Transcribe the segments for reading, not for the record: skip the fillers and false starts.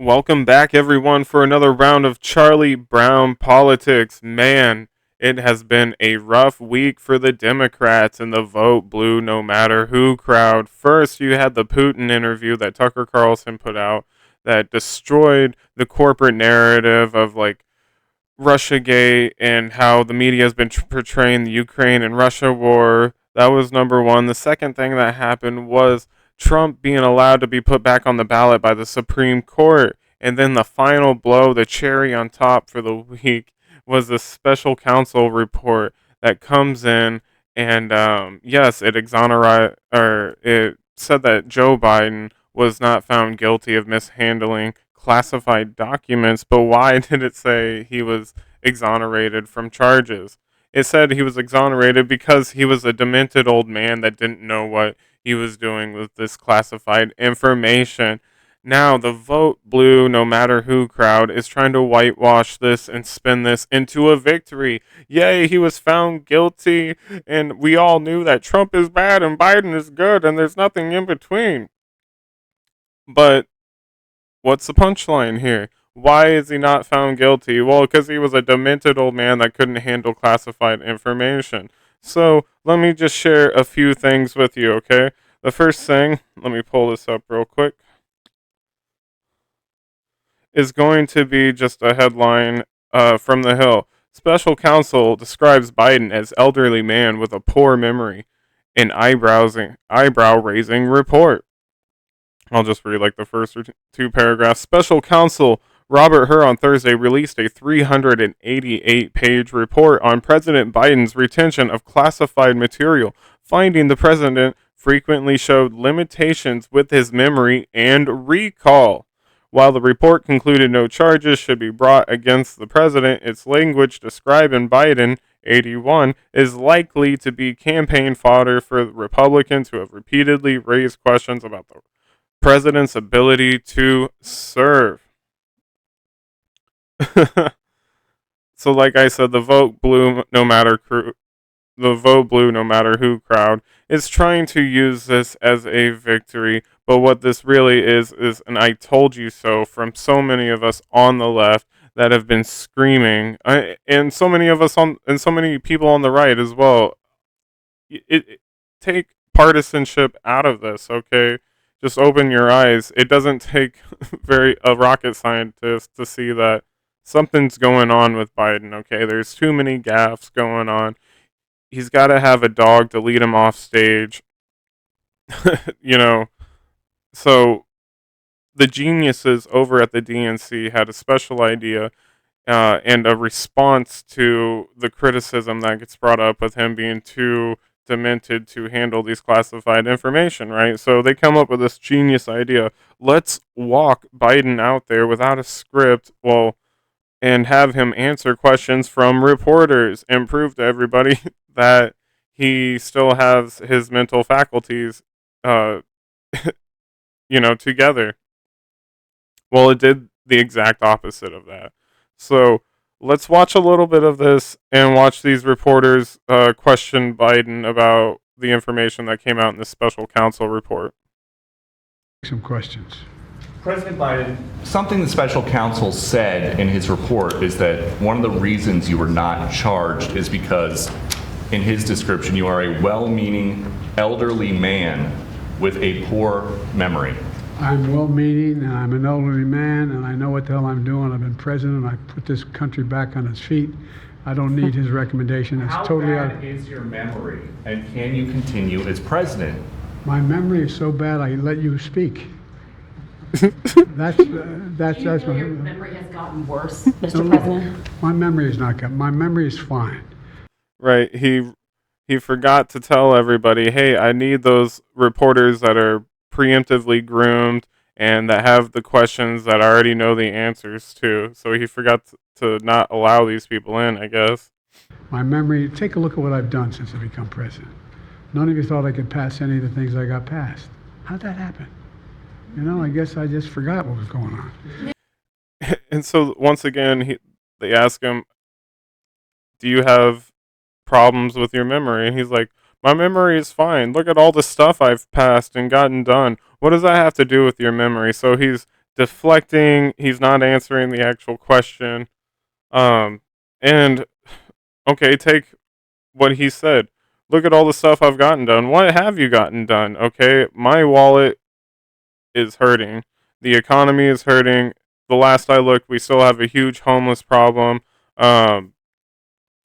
Welcome back, everyone, for another round of Charlie Brown politics. Man, it has been a rough week for the Democrats and the vote blue no matter who crowd. First, you had the Putin interview that Tucker Carlson put out that destroyed the corporate narrative of like Russiagate and how the media has been portraying the Ukraine and Russia war. That was number one. The second thing that happened was Trump being allowed to be put back on the ballot by the Supreme Court. And then the final blow, the cherry on top for the week, was the special counsel report that comes in. And yes, it said that Joe Biden was not found guilty of mishandling classified documents, but why did it say he was exonerated from charges? It said he was exonerated because he was a demented old man that didn't know what he was doing with this classified information. Now, the vote blue, no matter who crowd is trying to whitewash this and spin this into a victory. Yay, he was found guilty, and we all knew that Trump is bad and Biden is good, and there's nothing in between. But what's the punchline here? Why is he not found guilty? Well, because he was a demented old man that couldn't handle classified information. So, let me just share a few things with you, okay? The first thing, let me pull this up real quick, is going to be just a headline from The Hill. Special counsel describes Biden as elderly man with a poor memory. An eyebrow-raising report. I'll just read like the first two paragraphs. Special counsel Robert Hur on Thursday released a 388-page report on President Biden's retention of classified material, finding the president frequently showed limitations with his memory and recall. While the report concluded no charges should be brought against the president, its language describing Biden, 81, is likely to be campaign fodder for Republicans who have repeatedly raised questions about the president's ability to serve. So, like I said, the vote blue no matter who crowd is trying to use this as a victory. But what this really is an "I told you so" from so many of us on the left that have been screaming, and so many of us and so many people on the right as well. Take partisanship out of this, okay? Just open your eyes. It doesn't take a rocket scientist to see that something's going on with Biden, okay? There's too many gaffes going on. He's got to have a dog to lead him off stage. you know, so the geniuses over at the DNC had a special idea and a response to the criticism that gets brought up with him being too demented to handle these classified information, right? So they come up with this genius idea. Let's walk Biden out there without a script, and have him answer questions from reporters and prove to everybody that he still has his mental faculties, uh, together. Well, it did the exact opposite of that. So let's watch a little bit of this and watch these reporters question Biden about the information that came out in this special counsel report. Some questions. President Biden, something the special counsel said in his report is that one of the reasons you were not charged is because, in his description, you are a well-meaning elderly man with a poor memory. I'm well-meaning, and I'm an elderly man, and I know what the hell I'm doing. I've been president. I put this country back on its feet. I don't need his recommendation. It's How totally bad is your memory, and can you continue as president? My memory is so bad, I let you speak. That's Do you feel your memory has gotten worse, Mr. President? My memory is not good. My memory is fine. Right. He forgot to tell everybody, hey, I need those reporters that are preemptively groomed and that have the questions that I already know the answers to. So he forgot to not allow these people in, I guess. My memory, take a look at what I've done since I become president. None of you thought I could pass any of the things I got passed. How'd that happen? I guess I just forgot what was going on. And so once again, they ask him, do you have problems with your memory? And he's like, my memory is fine. Look at all the stuff I've passed and gotten done. What does that have to do with your memory? So he's deflecting. He's not answering the actual question. Um, and okay, take what he said. Look at all the stuff I've gotten done. What have you gotten done? Okay, my wallet is hurting. The economy is hurting. The last I looked, we still have a huge homeless problem. Um,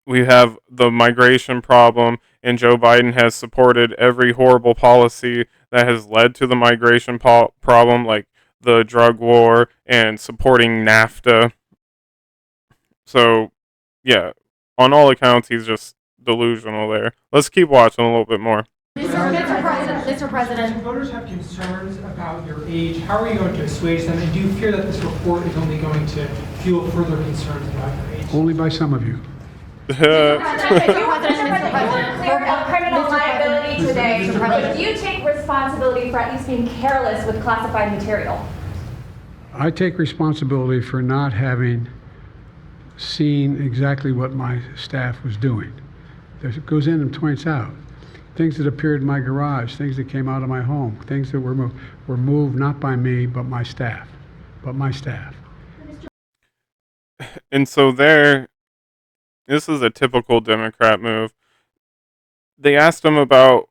we have the migration problem, and Joe Biden has supported every horrible policy that has led to the migration problem, like the drug war and supporting NAFTA. So, yeah, on all accounts, he's just delusional there. Let's keep watching a little bit more. Mr. President. If voters have concerns about your age, how are you going to assuage them? And do you fear that this report is only going to fuel further concerns about your age? Only by some of you. Mr. President, Cleared up criminal liability today. But do you take responsibility for at least being careless with classified material? I take responsibility for not having seen exactly what my staff was doing. It goes in and points out things that appeared in my garage, things that came out of my home, things that were moved not by me, but my staff. And so this is a typical Democrat move. They asked him about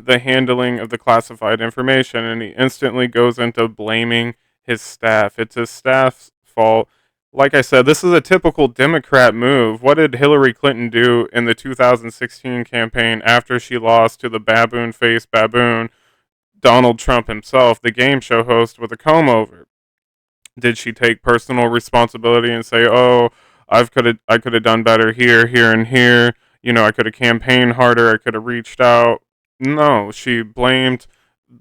the handling of the classified information, and he instantly goes into blaming his staff. It's his staff's fault. Like I said, this is a typical Democrat move. What did Hillary Clinton do in the 2016 campaign after she lost to the baboon-faced baboon, Donald Trump himself, the game show host with a comb over? Did she take personal responsibility and say, "Oh, I could have done better here, here, and here. You know, I could have campaigned harder. I could have reached out"? No, she blamed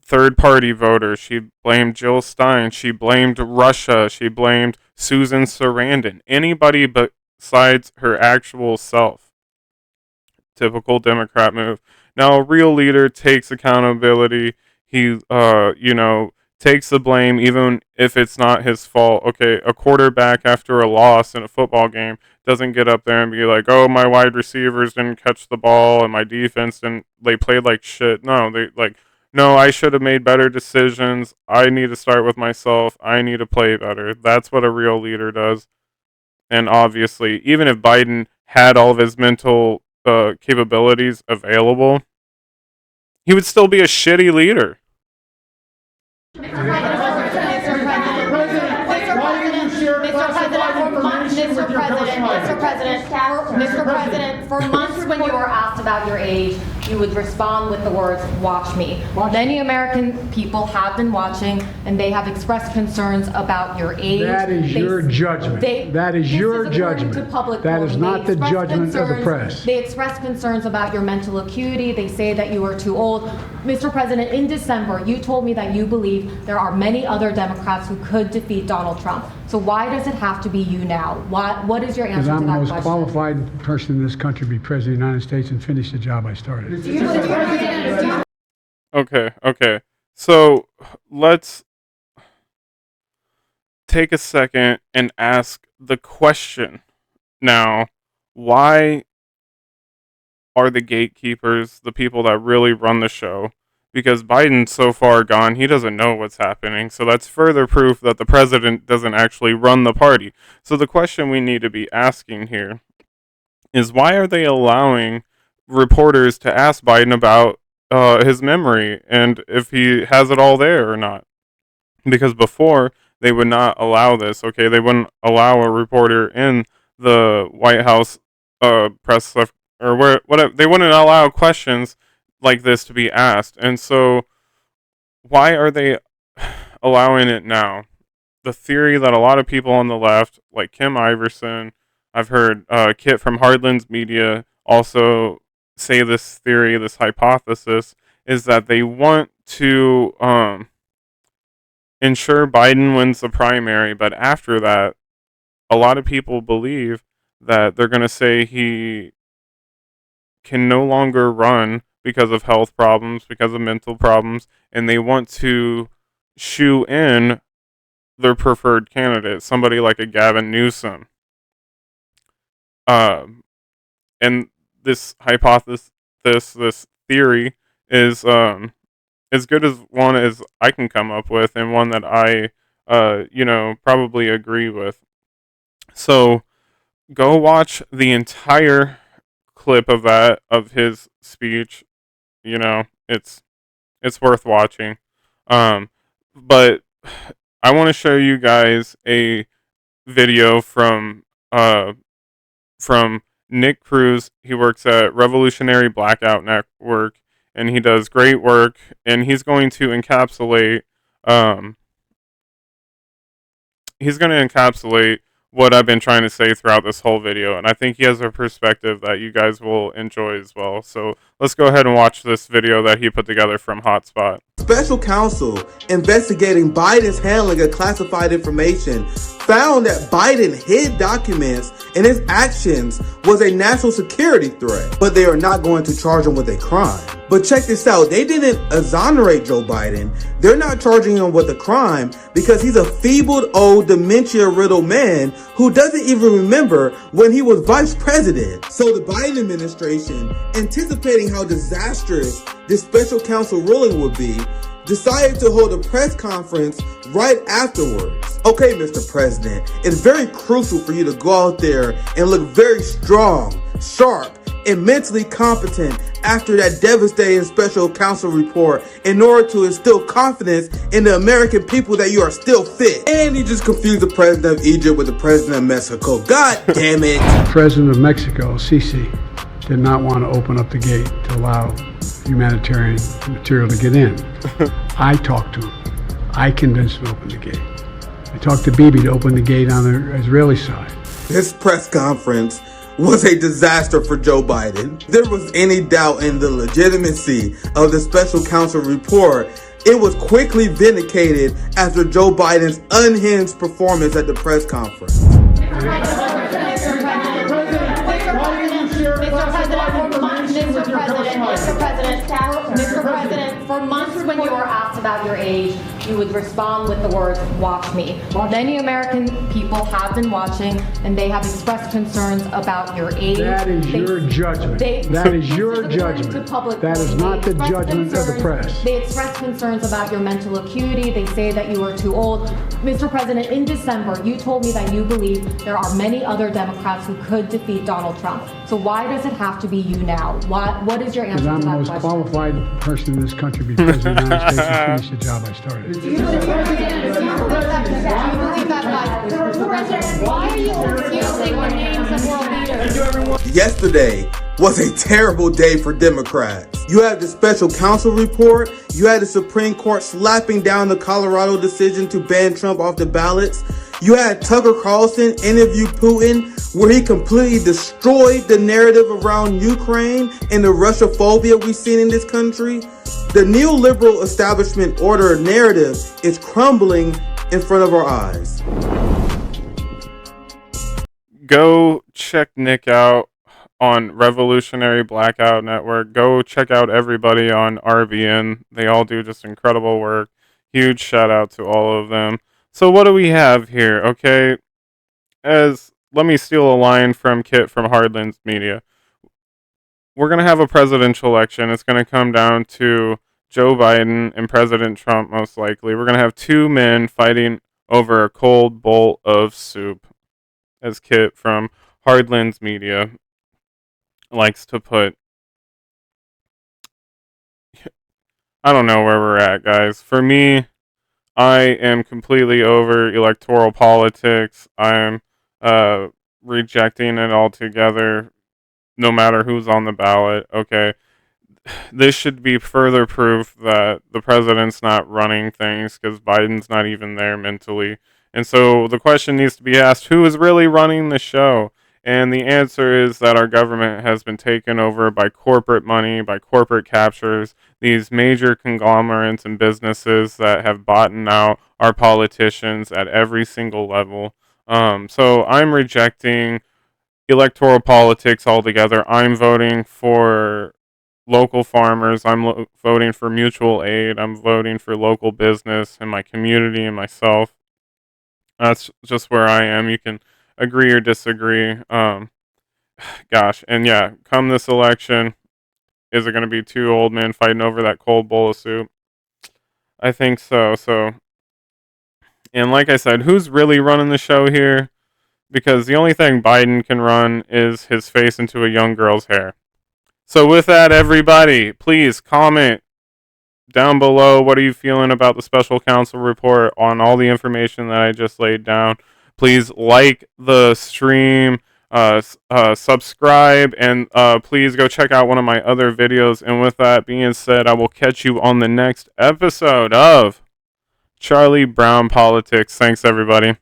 third-party voters. She blamed Jill Stein. She blamed Russia. She blamed Susan Sarandon. Anybody besides her actual self. Typical Democrat move. Now, a real leader takes accountability. He, takes the blame even if it's not his fault. Okay, a quarterback after a loss in a football game doesn't get up there and be like, "Oh, my wide receivers didn't catch the ball and my defense didn't, they played like shit." No, no, I should have made better decisions. I need to start with myself. I need to play better. That's what a real leader does. And obviously, even if Biden had all of his mental capabilities available, he would still be a shitty leader. Mr. President, for months when you were asked about your age, you would respond with the words, "Watch me." Many American people have been watching, and they have expressed concerns about your age. That is your judgment. That is your judgment. That is not the judgment of the press. They express concerns about your mental acuity. They say that you are too old. Mr. President, in December, you told me that you believe there are many other Democrats who could defeat Donald Trump. So why does it have to be you now? What is your answer to that question? Because I'm the most qualified person in this country to be president of the United States and finish the job I started. Okay. So let's take a second and ask the question now: why are the gatekeepers the people that really run the show? Because Biden's so far gone, he doesn't know what's happening. So that's further proof that the president doesn't actually run the party. So the question we need to be asking here is, why are they allowing reporters to ask Biden about his memory and if he has it all there or not? Because before, they would not allow this. Okay, they wouldn't allow a reporter in the White House press or whatever. They wouldn't allow questions like this to be asked. And so, why are they allowing it now? The theory that a lot of people on the left, like Kim Iverson, I've heard Kit from Hardlands Media also say this theory, this hypothesis, is that they want to ensure Biden wins the primary, but after that, a lot of people believe that they're going to say he can no longer run because of health problems, because of mental problems, and they want to shoe in their preferred candidate, somebody like a Gavin Newsom. And this hypothesis, this theory is as good as one as I can come up with, and one that I probably agree with. So go watch the entire clip of his speech. It's worth watching. Um, but I want to show you guys a video from Nick Cruz. He works at Revolutionary Blackout Network, and he does great work. And um, he's going to encapsulate what I've been trying to say throughout this whole video, and I think he has a perspective that you guys will enjoy as well. So let's go ahead and watch this video that he put together from Hotspot. Special counsel investigating Biden's handling of classified information found that Biden hid documents and his actions was a national security threat, but they are not going to charge him with a crime. But check this out, they didn't exonerate Joe Biden. They're not charging him with a crime because he's a feebled, old, dementia-riddled man who doesn't even remember when he was vice president. So the Biden administration, anticipating how disastrous this special counsel ruling would be, decided to hold a press conference right afterwards. Okay, Mr. President, it's very crucial for you to go out there and look very strong, sharp, and mentally competent after that devastating special counsel report in order to instill confidence in the American people that you are still fit. And he just confused the president of Egypt with the president of Mexico. God damn it. The president of Mexico, Sisi, did not want to open up the gate to allow humanitarian material to get in. I talked to him. I convinced him to open the gate. I talked to Bibi to open the gate on the Israeli side. This press conference was a disaster for Joe Biden. If there was any doubt in the legitimacy of the special counsel report, it was quickly vindicated after Joe Biden's unhinged performance at the press conference. Mr. President, for months when you were asked about your age, you would respond with the words, "Watch me." Many American people have been watching, and they have expressed concerns about your age. That is your judgment. That is your judgment. That is not the judgment of the press. They expressed concerns about your mental acuity. They say that you are too old. Mr. President, in December, you told me that you believe there are many other Democrats who could defeat Donald Trump. So why does it have to be you now? What is your answer to that question? Because I'm the most qualified person in this country to be president of the United States and finish the job I started. Do you believe that, guys? Mr. President, why are you confusing the names of world leaders? Yesterday was a terrible day for Democrats. You had the special counsel report. You had the Supreme Court slapping down the Colorado decision to ban Trump off the ballots. You had Tucker Carlson interview Putin, where he completely destroyed the narrative around Ukraine and the Russophobia we've seen in this country. The neoliberal establishment order narrative is crumbling in front of our eyes. Go check Nick out on Revolutionary Blackout Network. Go check out everybody on RBN. They all do just incredible work. Huge shout out to all of them. So what do we have here? Okay, let me steal a line from Kit from Hardlands Media. We're going to have a presidential election. It's going to come down to Joe Biden and President Trump, most likely. We're going to have two men fighting over a cold bowl of soup, as Kit from Hardlands Media likes to put. I don't know where we're at, guys. For me, I am completely over electoral politics. I'm rejecting it altogether, no matter who's on the ballot. Okay, this should be further proof that the president's not running things because Biden's not even there mentally. And so the question needs to be asked, who is really running the show? And the answer is that our government has been taken over by corporate money, by corporate captures, these major conglomerates and businesses that have bought out our politicians at every single level. So I'm rejecting electoral politics altogether. I'm voting for local farmers. I'm voting for mutual aid. I'm voting for local business and my community and myself. That's just where I am. You can agree or disagree. Gosh, and yeah, come this election, is it going to be two old men fighting over that cold bowl of soup? I think so. So And like I said, who's really running the show here? Because the only thing Biden can run is his face into a young girl's hair. So with that, everybody, please comment down below. What are you feeling about the special counsel report on all the information that I just laid down? Please like the stream, subscribe, and please go check out one of my other videos. And with that being said, I will catch you on the next episode of Charlie Brown Politics. Thanks, everybody.